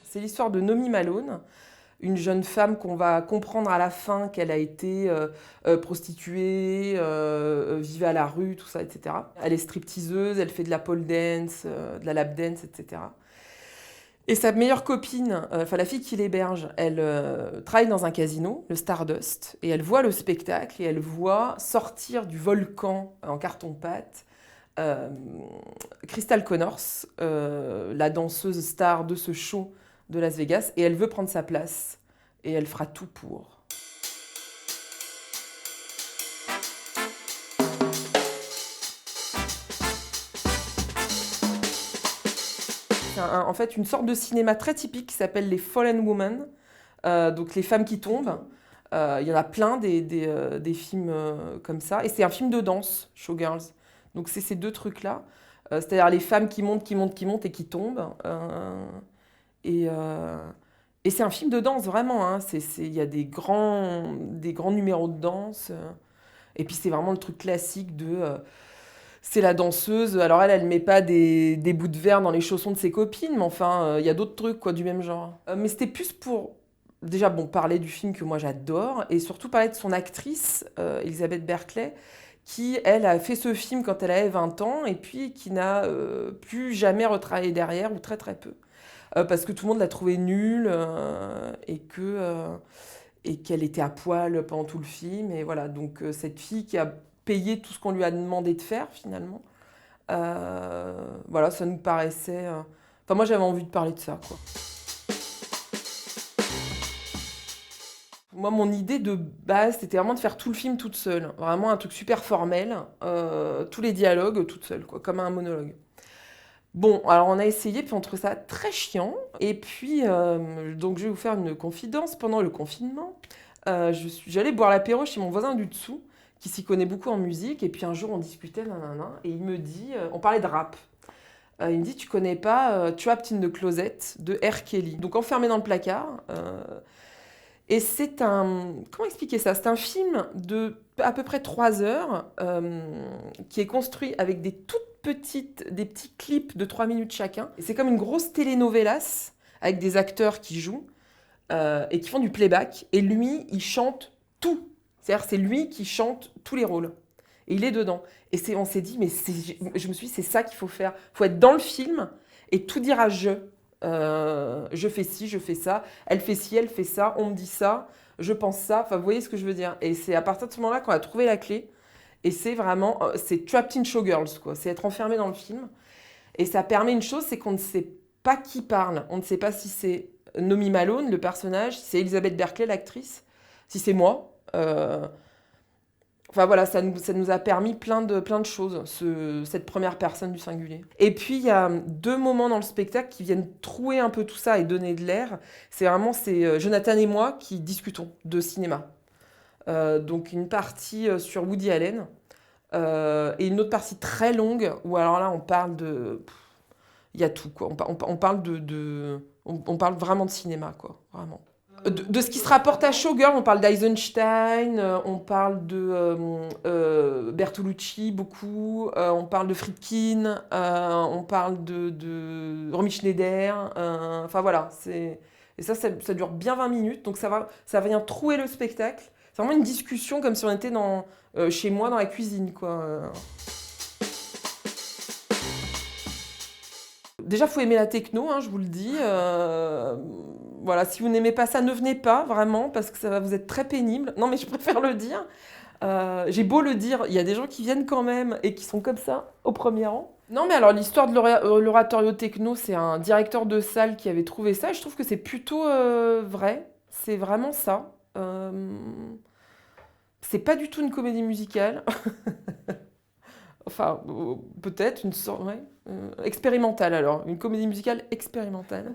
C'est l'histoire de Nomi Malone, une jeune femme qu'on va comprendre à la fin qu'elle a été prostituée, vivait à la rue, tout ça, etc. Elle est stripteaseuse, elle fait de la pole dance, de la lap dance, etc. Et sa meilleure copine, enfin la fille qui l'héberge, elle travaille dans un casino, le Stardust, et elle voit le spectacle et elle voit sortir du volcan en carton-pâte euh, Crystal Connors, la danseuse star de ce show de Las Vegas, et elle veut prendre sa place et elle fera tout pour. C'est en fait une sorte de cinéma très typique qui s'appelle les Fallen Women, donc les femmes qui tombent. Il y en a plein des films comme ça. Et c'est un film de danse, Showgirls. Donc c'est ces deux trucs-là. C'est-à-dire les femmes qui montent, qui montent, qui montent et qui tombent. Et, euh, et c'est un film de danse, vraiment. Hein. Il y a des grands numéros de danse. Et puis c'est vraiment le truc classique de... c'est la danseuse. Alors elle met pas des bouts de verre dans les chaussons de ses copines, mais enfin, il y a d'autres trucs quoi, du même genre. Mais c'était plus pour, déjà, bon, parler du film que moi j'adore, et surtout parler de son actrice, Elizabeth Berkley, qui, elle, a fait ce film quand elle avait 20 ans, et puis qui n'a plus jamais retravaillé derrière, ou très très peu. Parce que tout le monde l'a trouvée nulle, et qu'elle était à poil pendant tout le film. Et voilà, donc cette fille qui a payé tout ce qu'on lui a demandé de faire finalement, voilà, ça nous paraissait... Enfin, moi j'avais envie de parler de ça, quoi. Moi, mon idée de base, c'était vraiment de faire tout le film toute seule. Vraiment un truc super formel, tous les dialogues toute seule, quoi, comme un monologue. Bon, alors on a essayé, puis on trouvait ça très chiant. Et puis, donc je vais vous faire une confidence. Pendant le confinement, j'allais boire l'apéro chez mon voisin du dessous, qui s'y connaît beaucoup en musique. Et puis un jour, on discutait, nanana, et il me dit, on parlait de rap. Il me dit, tu connais pas Trapped in the Closet de R. Kelly. Donc enfermé dans le placard. Et c'est un... Comment expliquer ça? C'est un film de à peu près 3 heures qui est construit avec des petits clips de 3 minutes chacun. Et c'est comme une grosse telenovelas avec des acteurs qui jouent et qui font du playback. Et lui, il chante tout. C'est-à-dire, c'est lui qui chante tous les rôles. Et il est dedans. Et on s'est dit, mais je me suis dit, c'est ça qu'il faut faire. Il faut être dans le film et tout dire à je. Je fais ci, je fais ça, elle fait ci, elle fait ça, on me dit ça, je pense ça. Enfin, vous voyez ce que je veux dire. Et c'est à partir de ce moment-là qu'on a trouvé la clé. Et c'est vraiment, c'est Trapped in Showgirls, quoi. C'est être enfermé dans le film. Et ça permet une chose, c'est qu'on ne sait pas qui parle. On ne sait pas si c'est Nomi Malone, le personnage, si c'est Elizabeth Berkley, l'actrice, si c'est moi. Enfin voilà, ça nous a permis plein de choses, cette première personne du singulier. Et puis il y a 2 moments dans le spectacle qui viennent trouer un peu tout ça et donner de l'air. C'est Jonathan et moi qui discutons de cinéma. Donc une partie sur Woody Allen et une autre partie très longue où alors là on parle de... Il y a tout quoi, on parle on parle vraiment de cinéma quoi, vraiment. De ce qui se rapporte à Showgirl, on parle d'Eisenstein, on parle de Bertolucci beaucoup, on parle de Friedkin, on parle de Romy Schneider. Enfin voilà, et ça dure bien 20 minutes, donc ça vient trouer le spectacle. C'est vraiment une discussion comme si on était chez moi dans la cuisine, quoi. Déjà, faut aimer la techno, hein, je vous le dis. Voilà, si vous n'aimez pas ça, ne venez pas, vraiment, parce que ça va vous être très pénible. Non, mais je préfère le dire. J'ai beau le dire, il y a des gens qui viennent quand même et qui sont comme ça, au premier rang. Non, mais alors, l'histoire de l'oratorio techno, c'est un directeur de salle qui avait trouvé ça, et je trouve que c'est plutôt vrai. C'est vraiment ça. C'est pas du tout une comédie musicale. Enfin, peut-être une sorte, ouais, expérimentale alors, une comédie musicale expérimentale.